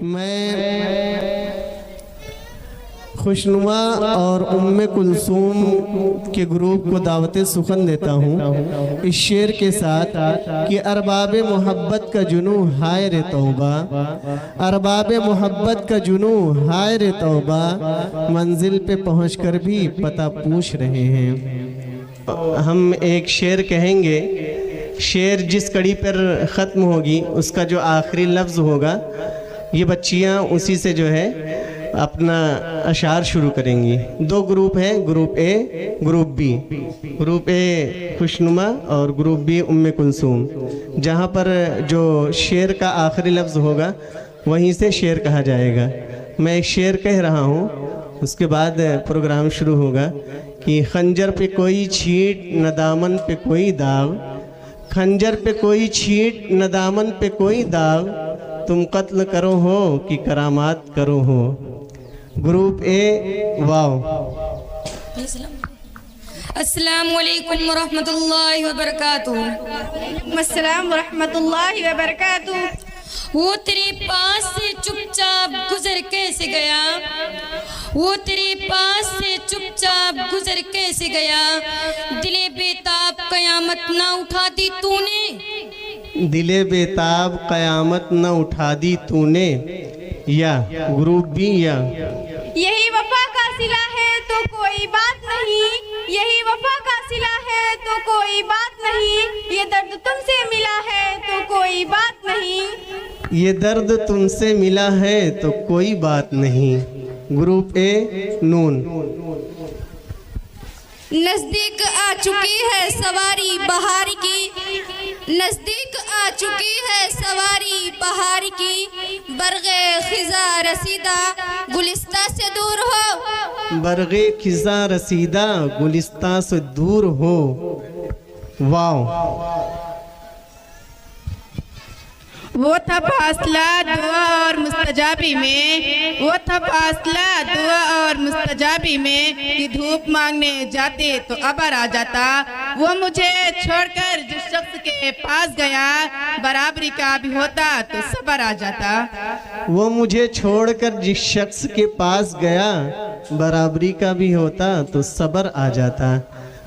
मैं खुशनुमा और उम्मे कुलसूम के ग्रुप को दावत सुखन देता हूँ इस शेर के साथ कि अरबाब मोहब्बत का जुनू हाय रे तौबा, अरबाब मोहब्बत का जुनू हाय रे तौबा, मंजिल पे पहुँचकर भी पता पूछ रहे हैं। हम एक शेर कहेंगे, शेर जिस कड़ी पर ख़त्म होगी उसका जो आखिरी लफ्ज़ होगा, ये बच्चियाँ उसी से जो है अपना अशार शुरू करेंगी। दो ग्रुप हैं, group A group B. Group A खुशनुमा और ग्रुप बी उम्मे कुलसूम। जहाँ पर जो शेर का आखिरी लफ्ज़ होगा वहीं से शेर कहा जाएगा। मैं एक शेर कह रहा हूँ, उसके बाद प्रोग्राम शुरू होगा कि खंजर पे कोई छींट न दामन पे कोई दाग, खंजर पे कोई छींट न दामन पे कोई दाग, तुम कत्ल करो हो कि करामात करो हो। ग्रुप ए वाव। अस्सलाम वालेकुम वरहमतुल्लाहि वबरकातुहू। अस्सलाम वरहमतुल्लाहि वबरकातुहू। वो तेरे पास से चुपचाप गुजर कैसे गया, वो तेरे पास से चुपचाप गुजर कैसे गया, दिले बेताब कयामत ना उठा दी तूने, दिले बेताब कयामत न उठा दी तूने। या ग्रुप बी या यही वफा का सिला है तो कोई बात नहीं, यही वफा का सिला है तो कोई बात नहीं, ये दर्द तुमसे मिला है तो कोई बात नहीं, ये दर्द तुमसे मिला है तो कोई बात नहीं। ग्रुप ए नून। नजदीक आ चुकी है सवारी बहार की, नजदीक आ चुकी है सवारी बहार की, बरगे खिजा रसीदा गुलिस्ता से दूर हो, बरगे खिजा रसीदा गुलिस्ता से दूर हो। वाव। वो था फासला दुआ और मुस्तजाबी में, वो था फासला दुआ और मुस्तजाबी में, कि धूप मांगने जाते तो अबर आ जाता, वो मुझे छोड़कर जिस शख्स के पास गया, बराबरी का भी होता तो सबर आ जाता, वो मुझे छोड़कर जिस शख्स के पास गया, बराबरी का भी होता तो सबर आ जाता।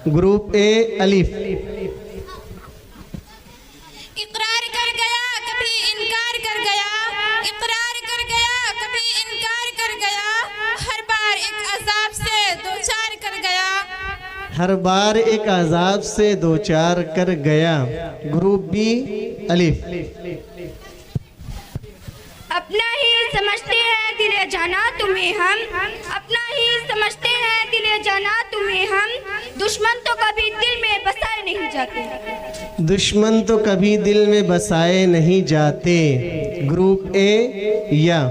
ग्रुप ए अलिफ। इकरार कर गया कभी इनकार कर गया, इकरार कर गया कभी इनकार कर गया, हर बार एक अजाब से दो चार कर गया, हर बार एक अजाब से दो चार कर गया। ग्रुप बी अलिफ। अपना ही समझते हैं दिले जाना तुम्हें हम, अपना ही समझते हैं दिले जाना तुम्हें हम, दुश्मन तो कभी दिल में बसाए नहीं जाते, दुश्मन तो कभी दिल में बसाए नहीं जाते। ग्रुप ए या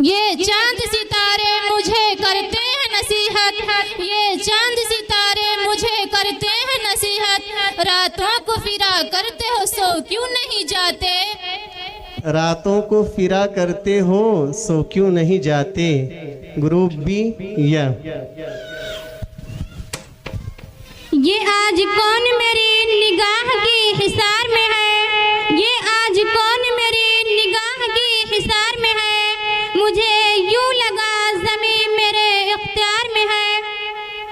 ये चांद सितारे मुझे करते हैं नसीहत, ये चांद सितारे मुझे करते हैं नसीहत, रातों को फिरा करते हो सो क्यों नहीं जाते, रातों को फिरा करते हो सो क्यों नहीं जाते। ग्रुप बी या ये आज कौन मेरी निगाह की हिसार में है, ये आज कौन मेरी निगाह की हिसार में है, मुझे यूं लगा ज़मीं मेरे इख्तियार में है,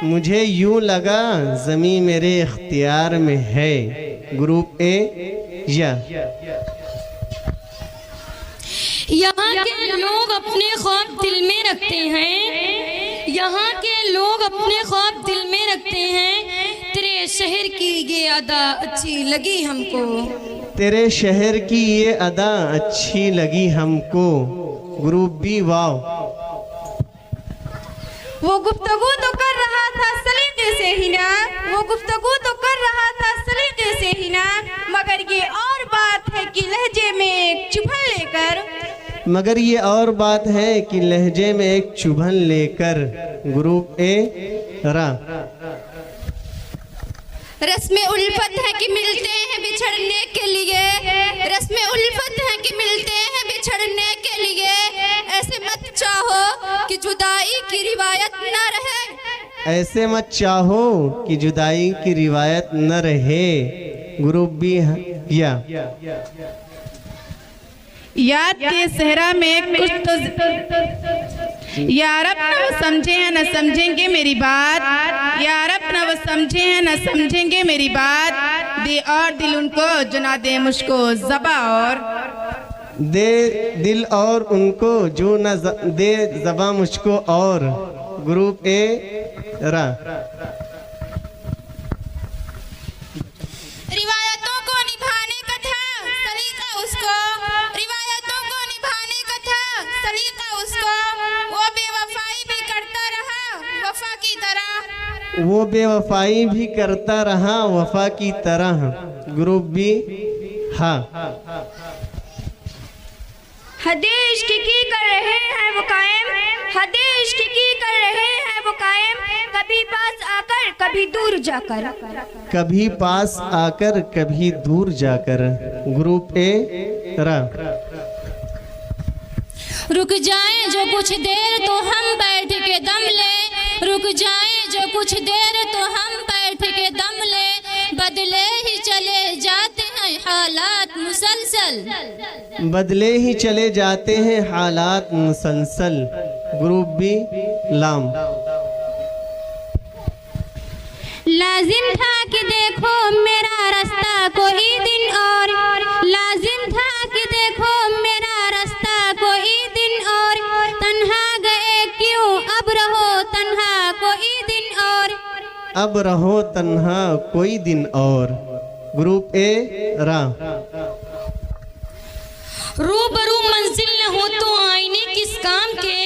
मुझे यूं लगा ज़मीं मेरे इख्तियार में है। ग्रुप ए या यहाँ के लोग अपने ख्वाब दिल में रखते हैं, यहाँ के लोग अपने ख्वाब दिल में रखते हैं, तेरे शहर की ये अदा अच्छी लगी हमको, तेरे शहर की ये अदा अच्छी लगी हमको। ग्रुप बी वाव। वो गुफ्तगू तो कर रहा था सलीके से ही ना, वो गुफ्तगू तो कर रहा था सलीके से ही ना, मगर ये और बात है कि लहजे में एक चुभन लेकर, मगर ये और बात है कि लहजे में एक चुभन लेकर। ग्रुप ए रा। रस्में उल्फत है कि मिलते हैं बिछड़ने के लिए, रस्में उल्फत है कि मिलते हैं बिछड़ने के लिए, ऐसे मत चाहो कि जुदाई की रिवायत न रहे, ऐसे मत चाहो कि जुदाई की रिवायत न रहे। ग्रुप बी या याद के सहरा में कुछ तो यार अपना वो समझे हैं न समझेंगे मेरी बात, यार अपना वो समझे हैं न समझेंगे मेरी बात, दे और दिल उनको जना दे मुझको ज़बा और दे दिल और उनको जो न दे ज़बा मुझको और। ग्रुप ए रा। रिवायतों को निभाने का था सलीका उसको, रिवायतों को निभाने का था सलीका उसको, वो बेवफाई भी करता रहा वफा की तरह, वो बेवफाई भी करता रहा वफा की तरह। ग्रुप बी हाँ। हदे इश्क की कर रहे हैं वो कायम, हदे इश्क की कर रहे हैं वो कायम, कभी पास आकर कभी दूर जाकर, कभी पास आकर कभी दूर जाकर। ग्रुप ए रा। रुक जाए जो कुछ देर तो हम बैठ के दम ले, रुक जाए जो कुछ देर तो हम बैठ के दम ले, बदले ही चले जाते हैं हालात मुसलसल, बदले ही चले जाते हैं हालात मुसलसल। ग्रुप बी लाम। लाजिम था कि देखो मेरा रास्ता कोई दिन और, लाजिम था कि देखो मेरा रास्ता कोई दिन और, तन्हा गए क्यों अब रहो तन्हा कोई दिन और, अब रहो तन्हा कोई दिन और। ग्रुप ए रा। रूबरू मंजिल न हो तो आईने किस काम के,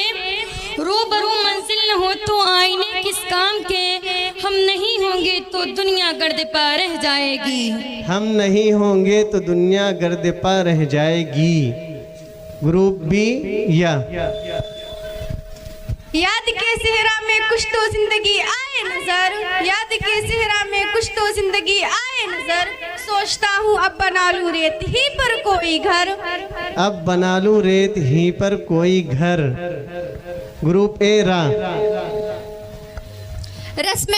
रूबरू मंजिल न हो तो आईने किस काम के, हम नहीं होंगे तो दुनिया गर्द पा रह जाएगी, हम नहीं होंगे तो दुनिया गर्द पा रह जाएगी। ग्रुप बी या। याद के सेहरा में कुछ तो जिंदगी आए नजर, याद के सेहरा में कुछ तो जिंदगी आए नजर, सोचता हूँ अब बना लूं रेत ही पर कोई घर, अब बना लूं रेत ही पर कोई घर। ग्रुप ए रा। रस्म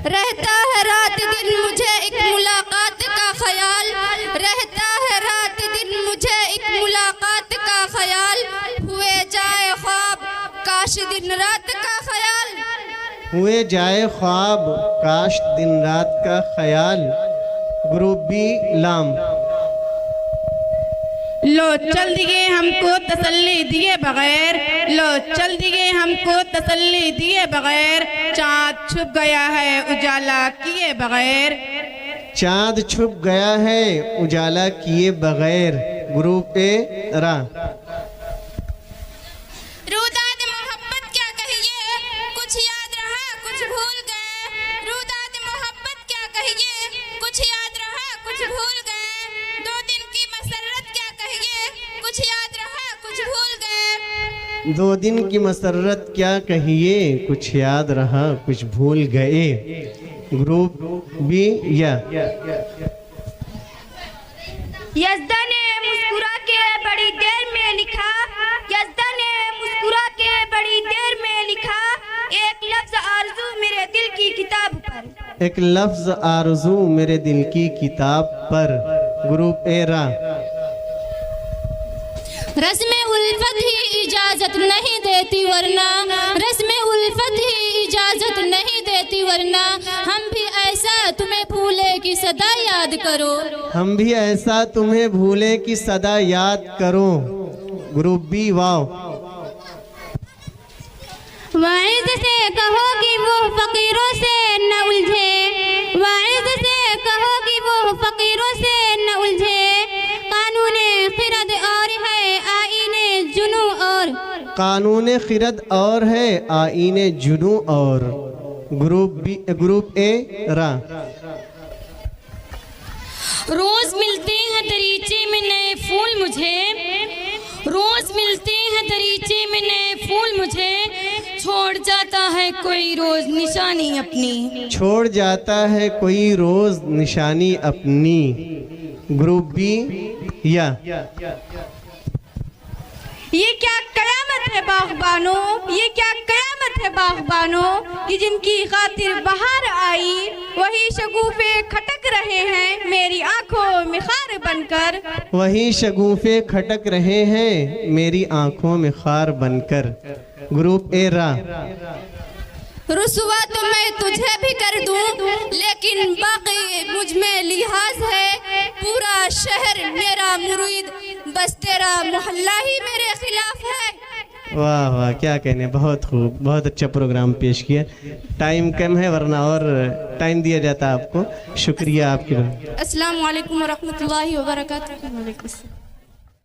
रहता है रात दिन मुझे एक मुलाकात का ख्याल, रहता है रात दिन मुझे एक मुलाकात का ख्याल, हुए जाए ख्वाब काश दिन रात का ख्याल, हुए जाए ख्वाब काश दिन रात का ख्याल। ग्रुप बी लाम। लो चल दिए हमको तसल्ली दिए बगैर, लो चल दिए हमको तसल्ली दिए बगैर, चाँद छुप गया है उजाला किए बगैर, चाँद छुप गया है उजाला किए बगैर। ग्रुप ए रा। रुदाद मोहब्बत क्या कहिए कुछ याद रहा कुछ भूल गए, रुदाद मोहब्बत क्या कहिए कुछ याद रहा कुछ भूल गए, दो दिन की मसरत क्या कहिए कुछ याद रहा कुछ भूल गए, दो दिन की मसरत क्या कहिए कुछ याद रहा कुछ भूल गए। ग्रुप बी या। यज़दा ने मुस्कुरा के बड़ी देर में लिखा, यज़दा ने मुस्कुरा के बड़ी देर में लिखा, एक लफ्ज़ आरज़ू मेरे दिल की किताब पर, एक लफ्ज आरज़ू मेरे दिल की किताब पर। ग्रुप ए रा। रस्म उल्फत ही इजाजत नहीं देती वरना, रस्म उल्फत ही इजाजत नहीं देती वरना, हम भी ऐसा तुम्हें भूले की सदा याद करो, हम भी ऐसा तुम्हें भूले की सदा याद करो। ग्रुप बी वाव। वाइज से कहो कि वो फकीरों से न उलझे, वाइज से कहो कि वो फकीरों से न उलझे, कानूने खिरद और है आईने जुनू और, कानून खिरद और है आईने जुनू और। ग्रुप ए रा। रोज मिलते हैं दरीचे में नए फूल मुझे, रोज मिलते हैं दरीचे में नए फूल मुझे, छोड़ जाता है कोई रोज निशानी अपनी, छोड़ जाता है कोई रोज निशानी अपनी। ग्रुप बी या। ये क्या कयामत है बागबानों, ये क्या कयामत है बागबानों कि जिनकी खातिर बहार आई वही शगुफे खटक रहे हैं मेरी आंखों में खार बनकर। वही शगुफे खटक रहे हैं मेरी आंखों में खार बनकर। ग्रुप ए रा। रुसवा तो मैं तुझे भी कर दूं लेकिन बाकी मुझ में लिहाज है। पूरा शहर मेरा मुरीद बस तेरा मोहल्ला ही मेरे खिलाफ है। वाह वाह, क्या कहने, बहुत खूब, बहुत अच्छा प्रोग्राम पेश किया। टाइम कम है वरना और टाइम दिया जाता आपको। शुक्रिया आपकी। अस्सलाम वालेकुम व रहमतुल्लाहि व बरकातुहू।